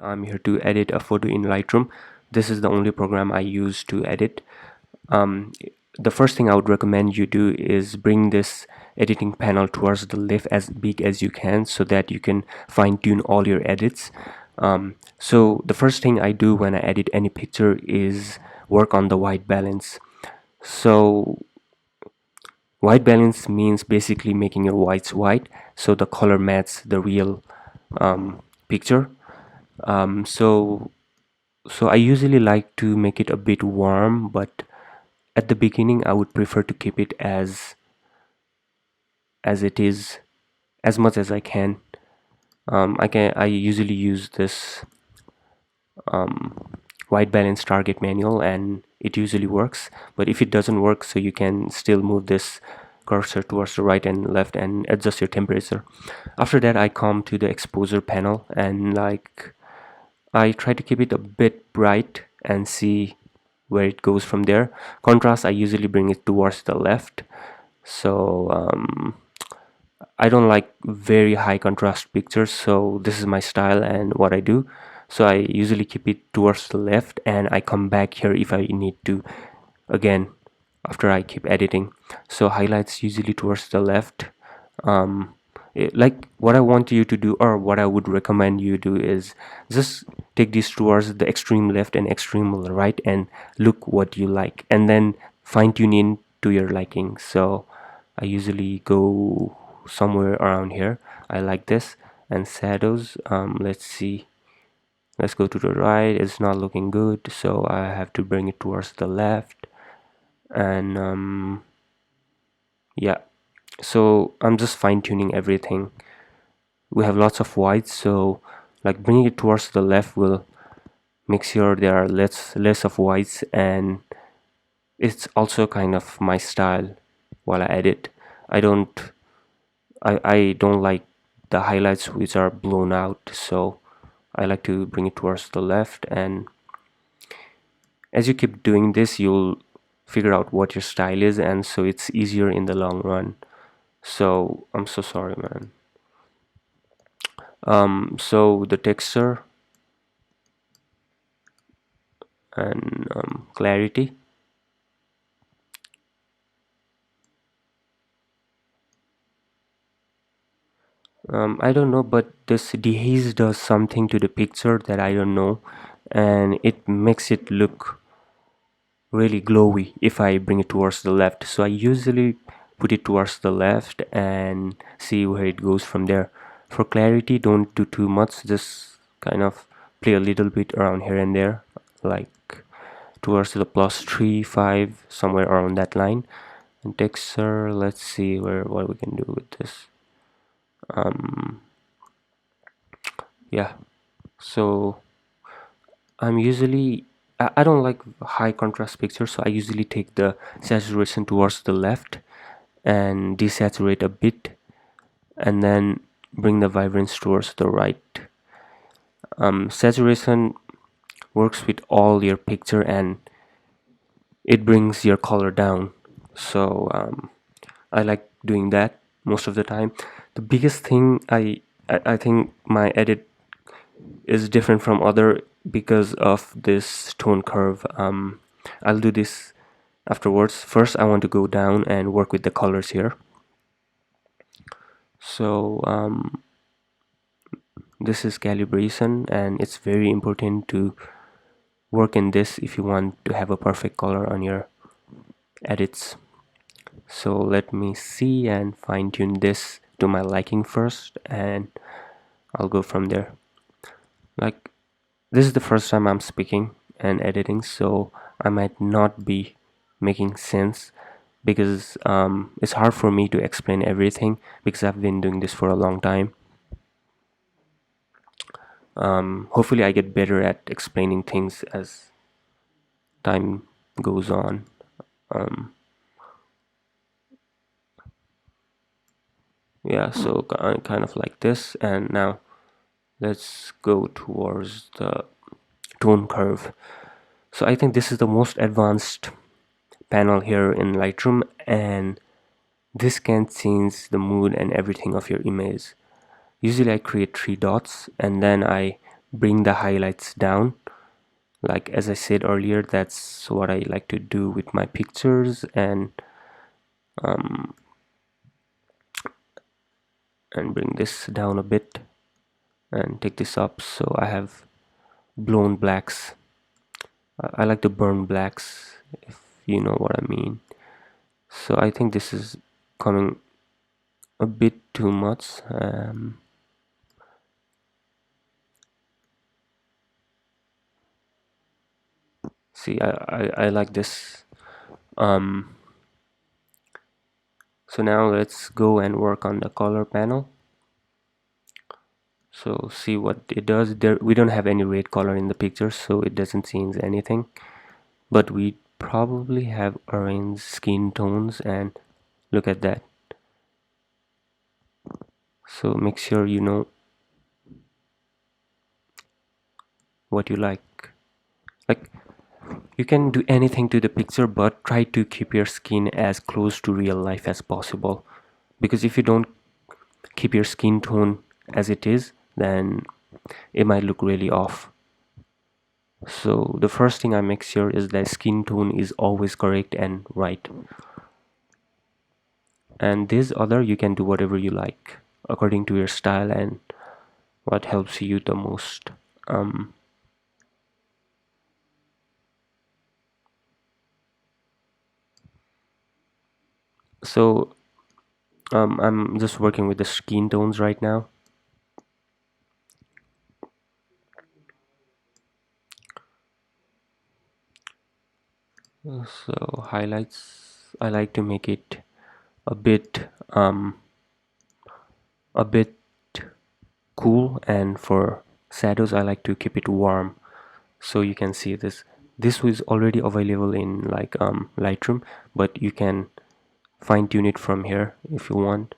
I'm here to edit a photo in Lightroom. This is the only program I use to edit. Um, the first thing I would recommend you do is bring this editing panel towards the left as big as you can so that you can fine-tune all your edits. So the first thing I do when I edit any picture is work on the white balance. So white balance means basically making your whites white so the color matches the real picture. So I usually like to make it a bit warm, but at the beginning I would prefer to keep it as it is as much as I can. I usually use this white balance target manual and it usually works. But if it doesn't work, so you can still move this cursor towards the right and left and adjust your temperature. After that, I come to the exposure panel and I try to keep it a bit bright and see where it goes from there. Contrast, I usually bring it towards the left. So I don't like very high contrast pictures, so this is my style and what I do. So I usually keep it towards the left and I come back here if I need to again after I keep editing. So highlights usually towards the left. Like what I want you to do, or what I would recommend you do, is just take these towards the extreme left and extreme right and look what you like and then fine tune in to your liking. So I usually go somewhere around here. I like this. And shadows, let's see, let's go to the right. It's not looking good, so I have to bring it towards the left. And yeah, so I'm just fine-tuning everything. We have lots of whites, so like bringing it towards the left will make sure there are less of whites, and it's also kind of my style while I edit. I don't I don't like the highlights which are blown out, so I like to bring it towards the left. And as you keep doing this, you'll figure out what your style is, and so it's easier in the long run. So I'm so sorry, man. So the texture and clarity. I don't know, but this dehaze does something to the picture that I don't know, and it makes it look really glowy if I bring it towards the left. So I usually put it towards the left and see where it goes from there. For clarity, don't do too much, just kind of play a little bit around here and there, like towards the +3 5, somewhere around that line. And texture, let's see what we can do with this. Yeah, so I'm usually I don't like high contrast pictures, so I usually take the saturation towards the left and desaturate a bit, and then bring the vibrance towards the right. Saturation works with all your picture and it brings your color down. So I like doing that most of the time. The biggest thing I think my edit is different from other because of this tone curve. I'll do this afterwards. First, I want to go down and work with the colors here. So this is calibration, and it's very important to work in this if you want to have a perfect color on your edits. So let me see and fine-tune this to my liking first, and I'll go from there. Like, this is the first time I'm speaking and editing, so I might not be making sense because it's hard for me to explain everything because I've been doing this for a long time. Hopefully I get better at explaining things as time goes on. Yeah, so kind of like this. And now let's go towards the tone curve. So I think this is the most advanced panel here in Lightroom, and this can change the mood and everything of your image. Usually I create 3 dots and then I bring the highlights down. Like as I said earlier, that's what I like to do with my pictures, and bring this down a bit and take this up so I have blown blacks. I like to burn blacks, if you know what I mean. So I think this is coming a bit too much. See, I like this. um, so now let's go and work on the color panel. So see what it does there. We don't have any red color in the picture, so it doesn't change anything, but we probably have orange skin tones, and look at that. So make sure you know what you like you can do anything to the picture, but try to keep your skin as close to real life as possible, because if you don't keep your skin tone as it is, then it might look really off. So the first thing I make sure is that skin tone is always correct and right, and this other you can do whatever you like according to your style and what helps you the most. um, so I'm just working with the skin tones right now. So highlights, I like to make it a bit a bit cool, and for shadows I like to keep it warm. So you can see this was already available in like Lightroom, but you can fine tune it from here if you want.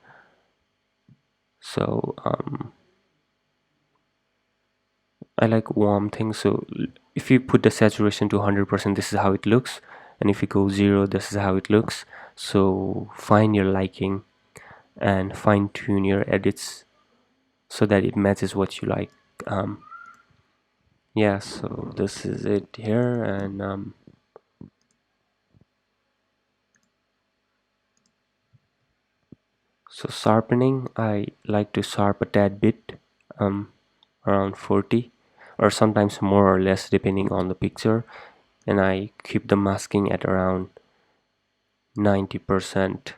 So I like warm things. So if you put the saturation to 100%, this is how it looks, and if you go 0, this is how it looks. So find your liking and fine tune your edits so that it matches what you like. Yeah, so this is it here, and so sharpening, I like to sharp a tad bit, um, around 40, or sometimes more or less depending on the picture, and I keep the masking at around 90%.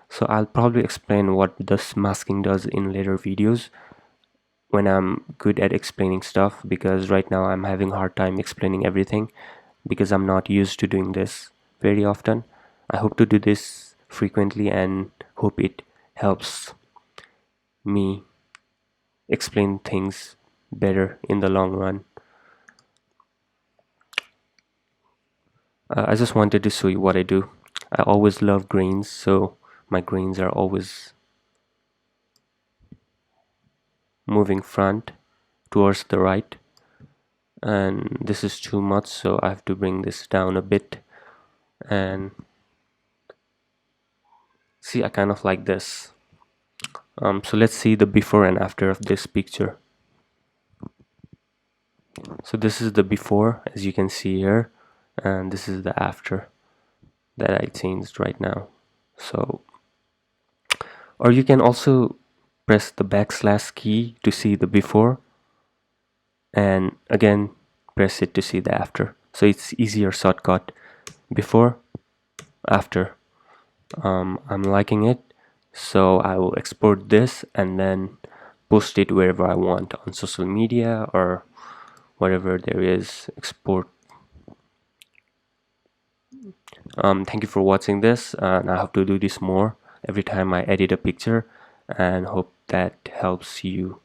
So I'll probably explain what this masking does in later videos when I'm good at explaining stuff, because right now I'm having a hard time explaining everything because I'm not used to doing this very often. I hope to do this frequently and hope it helps me explain things better in the long run. I just wanted to show you what I do. I always love grains, so my grains are always moving front towards the right, and this is too much, so I have to bring this down a bit. And see, I kind of like this. So let's see the before and after of this picture. So this is the before, as you can see here, and this is the after that I changed right now. So, or you can also press the backslash key to see the before, and again press it to see the after. So it's easier shortcut. Before, after. I'm liking it, so I will export this and then post it wherever I want on social media or whatever there is export. Thank you for watching this, and I hope to do this more every time I edit a picture, and hope that helps you